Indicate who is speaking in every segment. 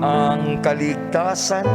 Speaker 1: Ang kaligtasan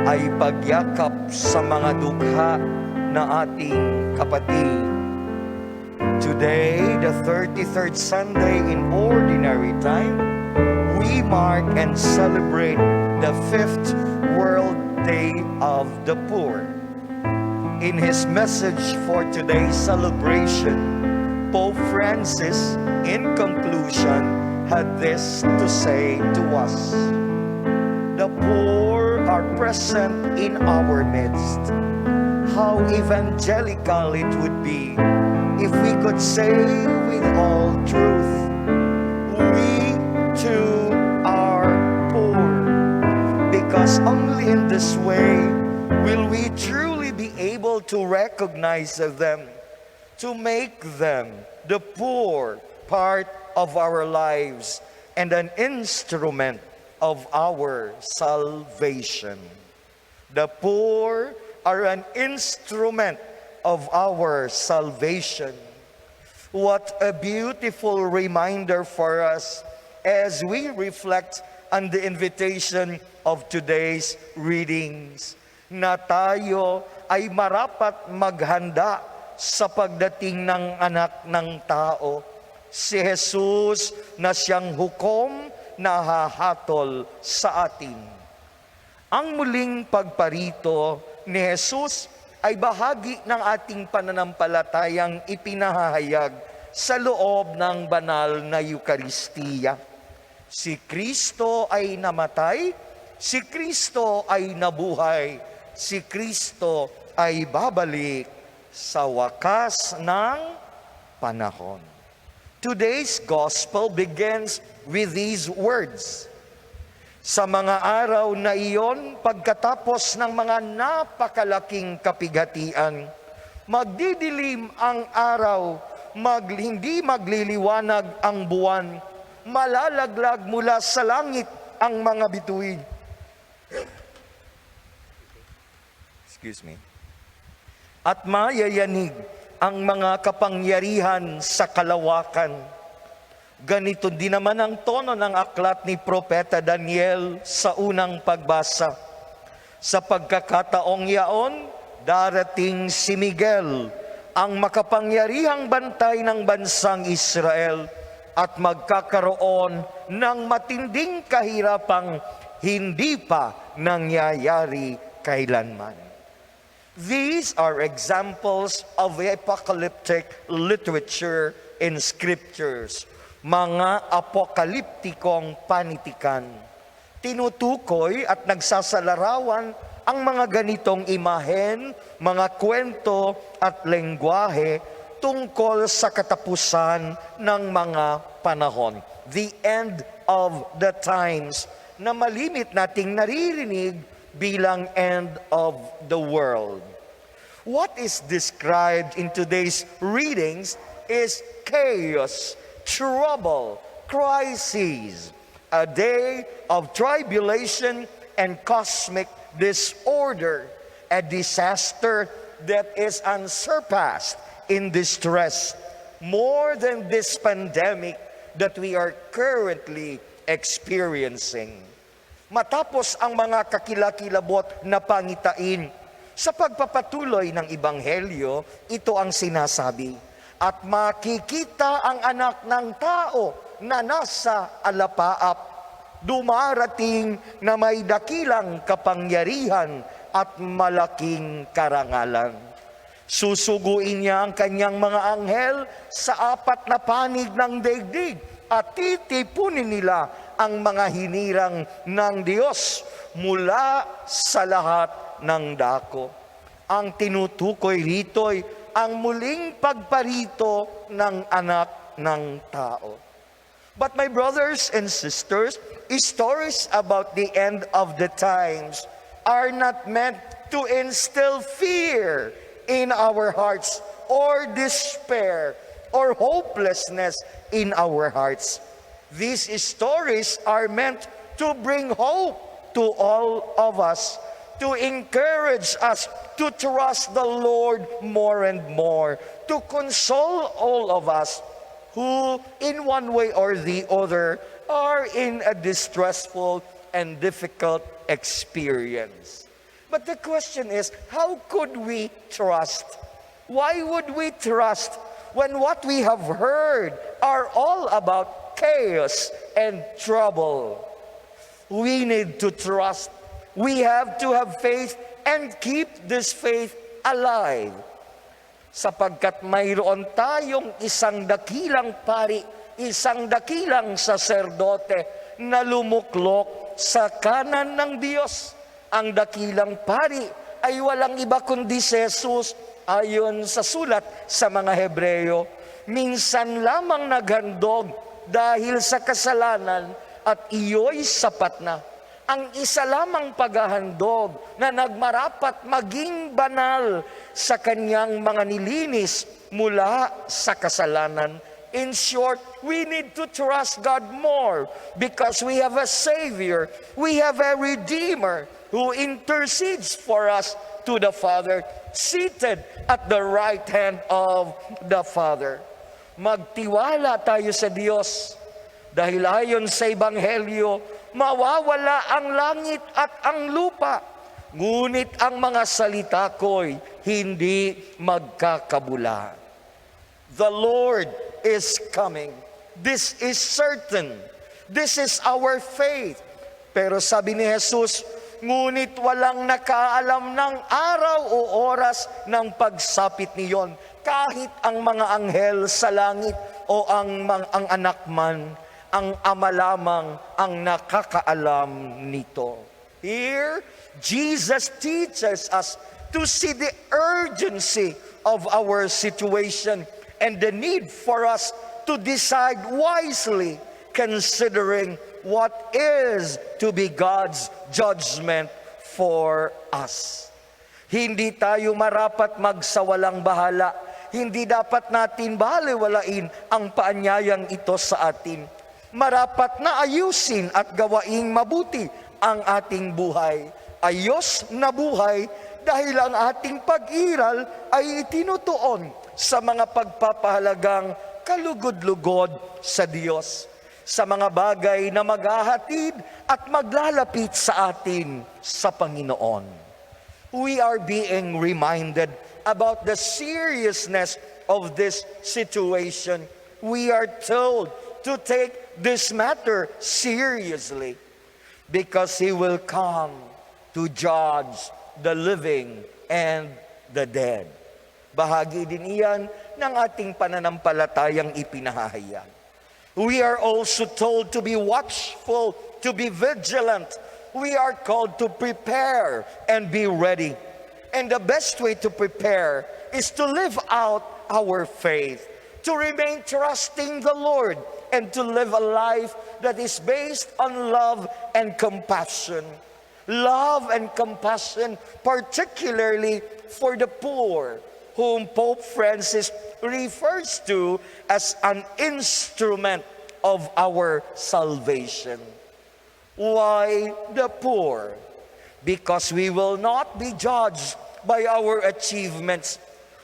Speaker 1: ay pagyakap sa mga dukha na ating kapatid. Today, the 33rd Sunday in Ordinary Time, we mark and celebrate the 5th World Day of the Poor. In his message for today's celebration, Pope Francis, in conclusion, had this to say to us: the poor are present in our midst. How evangelical it would be if we could say with all truth, we too are poor. Because only in this way will we truly be able to recognize them, to make them, the poor, part of our lives and an instrument of our salvation. The poor are an instrument of our salvation. What a beautiful reminder for us as we reflect on the invitation of today's readings, na tayo ay marapat maghanda sa pagdating ng anak ng tao, si Jesus na siyang hukom na hahatol sa atin. Ang muling pagparito ni Jesus ay bahagi ng ating pananampalatayang ipinahahayag sa loob ng banal na Eukaristiya. Si Kristo ay namatay, si Kristo ay nabuhay, si Kristo ay babalik sa wakas ng panahon. Today's gospel begins with these words. Sa mga araw na iyon, pagkatapos ng mga napakalaking kapighatian, magdidilim ang araw, hindi magliliwanag ang buwan, malalaglag mula sa langit ang mga bituin. At mayayanig ang mga kapangyarihan sa kalawakan. Ganito din naman ang tono ng aklat ni Propeta Daniel sa unang pagbasa. Sa pagkakataong yaon, darating si Miguel, ang makapangyarihang bantay ng bansang Israel, at magkakaroon ng matinding kahirapang hindi pa nangyayari kailanman. These are examples of the apocalyptic literature in scriptures, mga apokaliptikong panitikan. Tinutukoy at nagsasalarawan ang mga ganitong imahen, mga kwento at lengguwahe tungkol sa katapusan ng mga panahon, the end of the times, na malimit nating naririnig bilang end of the world. What is described in today's readings is chaos, trouble, crises, a day of tribulation and cosmic disorder, a disaster that is unsurpassed in distress, more than this pandemic that we are currently experiencing. Matapos ang mga kakilakilabot na pangitain, sa pagpapatuloy ng Ebanghelyo, ito ang sinasabi: at makikita ang anak ng tao na nasa alapaap, dumarating na may dakilang kapangyarihan at malaking karangalan. Susuguin niya ang kanyang mga anghel sa 4 na panig ng daigdig, at titipunin nila ang mga hinirang ng Diyos mula sa lahat ng dako. Ang tinutukoy rito'y ang muling pagparito ng anak ng tao. But my brothers and sisters, stories about the end of the times are not meant to instill fear in our hearts or despair or hopelessness in our hearts. These stories are meant to bring hope to all of us, to encourage us to trust the Lord more and more, to console all of us who in one way or the other are in a distressful and difficult experience. But the question is, how could we trust? Why would we trust when what we have heard are all about chaos and trouble? We need to trust. We have to have faith and keep this faith alive. Sapagkat mayroon tayong isang dakilang pari, isang dakilang saserdote na lumuklok sa kanan ng Diyos. Ang dakilang pari ay walang iba kundi si Jesus ayon sa sulat sa mga Hebreo. Minsan lamang naghandog dahil sa kasalanan at iyo'y sapat na. Ang isa lamang paghahandog na nagmarapat maging banal sa kanyang mga nilinis mula sa kasalanan. In short, we need to trust God more because we have a Savior, we have a Redeemer who intercedes for us to the Father, seated at the right hand of the Father. Magtiwala tayo sa Diyos dahil ayon sa Ebanghelyo, mawawala ang langit at ang lupa, ngunit ang mga salita ko'y hindi magkakabula. The Lord is coming. This is certain. This is our faith. Pero sabi ni Jesus, ngunit walang nakaalam ng araw o oras ng pagsapit niyon, kahit ang mga anghel sa langit o ang anak man, ang Ama lamang ang nakakaalam nito. Here, Jesus teaches us to see the urgency of our situation and the need for us to decide wisely, considering what is to be God's judgment for us. Hindi tayo marapat magsawalang bahala. Hindi dapat natin balewalain ang paanyayang ito sa atin. Marapat na ayusin at gawaing mabuti ang ating buhay. Ayos na buhay dahil ang ating pag-iral ay itinutuon sa mga pagpapahalagang kalugod-lugod sa Diyos, sa mga bagay na maghahatid at maglalapit sa atin sa Panginoon. We are being reminded about the seriousness of this situation. We are told to take this matter seriously because He will come to judge the living and the dead. Bahagi din iyan ng ating pananampalatayang ipinahahayag. We are also told to be watchful, to be vigilant. We are called to prepare and be ready. And the best way to prepare is to live out our faith, to remain trusting the Lord, and to live a life that is based on love and compassion. Love and compassion, particularly for the poor, whom Pope Francis refers to as an instrument of our salvation. Why the poor? Because we will not be judged by our achievements.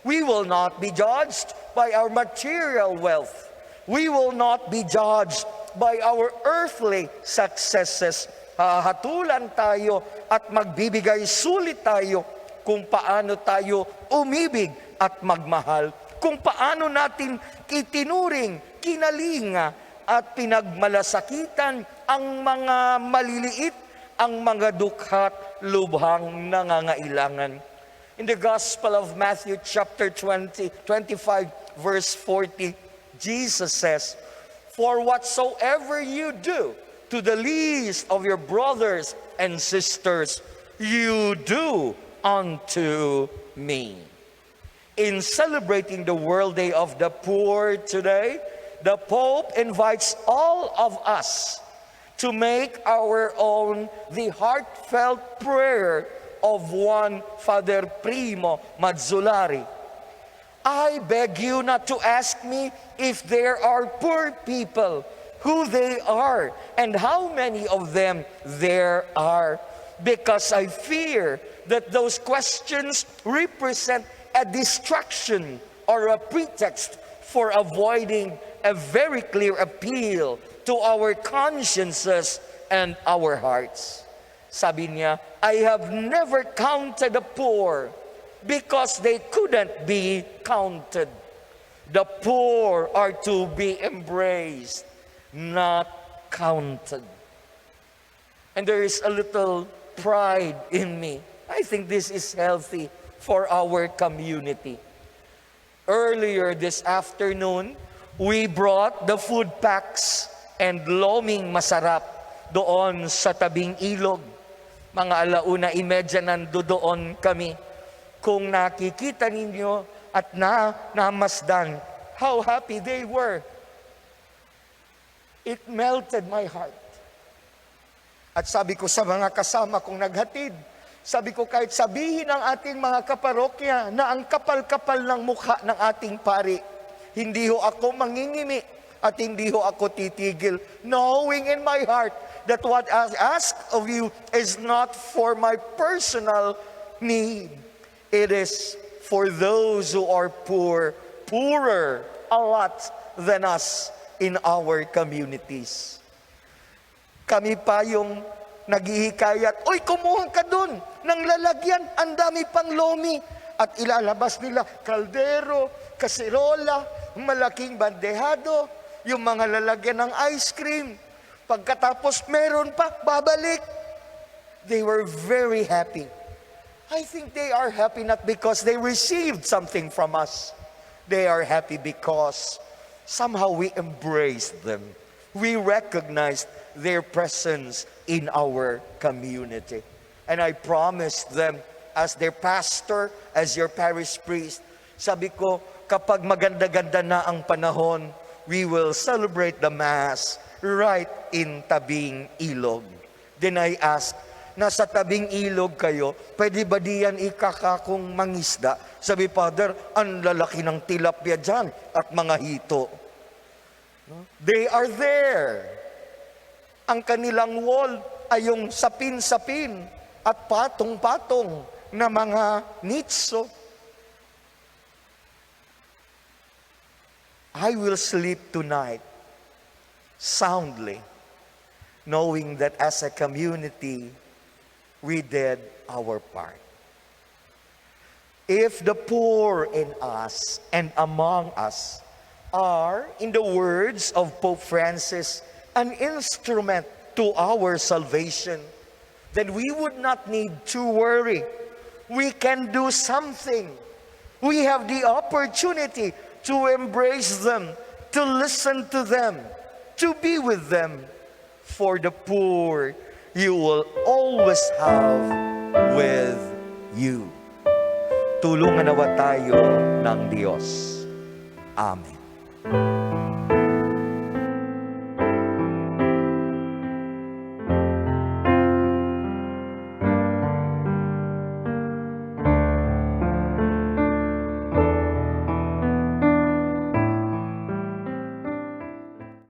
Speaker 1: We will not be judged by our material wealth. We will not be judged by our earthly successes. Hahatulan tayo at magbibigay sulit tayo kung paano tayo umibig at magmahal, kung paano natin itinuring, kinalinga at pinagmalasakitan ang mga maliliit, ang mga dukhat lubhang nangangailangan. In the Gospel of Matthew chapter 25 verse 40, Jesus says, "For whatsoever you do to the least of your brothers and sisters, you do unto me." In celebrating the World Day of the Poor today, the Pope invites all of us to make our own the heartfelt prayer of one Father Primo Mazzolari. I beg you not to ask me if there are poor people, who they are, and how many of them there are, because I fear that those questions represent a distraction or a pretext for avoiding a very clear appeal to our consciences and our hearts. Sabi niya, I have never counted the poor because they couldn't be counted. The poor are to be embraced, not counted. And there is a little pride in me. I think this is healthy for our community. Earlier this afternoon, we brought the food packs and loming masarap doon sa tabing ilog. Mga 1:30 nandoon kami. Kung nakikita ninyo at namasdan how happy they were, it melted my heart. At sabi ko sa mga kasama kong naghatid, sabi ko kahit sabihin ng ating mga kaparokya na ang kapal-kapal ng mukha ng ating pari, hindi ho ako mangingimi at hindi ho ako titigil, knowing in my heart that what I ask of you is not for my personal need. It is for those who are poor, poorer a lot than us in our communities. Kami pa yung naghihikayat, oy, kumuha ka dun ng lalagyan, ang dami pang lomi. At ilalabas nila, kaldero, kaserola, malaking bandehado, yung mga lalagyan ng ice cream. Pagkatapos meron pa, babalik. They were very happy. I think they are happy not because they received something from us. They are happy because somehow we embraced them. We recognized their presence in our community. And I promised them as their pastor, as your parish priest, sabi ko, kapag maganda-ganda na ang panahon, we will celebrate the Mass right in tabing ilog. Then I asked, nasa tabing ilog kayo, pwede ba diyan ikakakong mangisda? Sabi, Father, ang lalaki ng tilapia dyan at mga hito. They are there. Ang kanilang wall ay yung sapin-sapin at patong-patong na mga nitso. I will sleep tonight soundly, knowing that as a community, we did our part. If the poor in us and among us are, in the words of Pope Francis, an instrument to our salvation, then we would not need to worry. We can do something. We have the opportunity to embrace them, to listen to them, to be with them. For the poor, you will always have with you. Tulungan nawa tayo ng Diyos. Amen.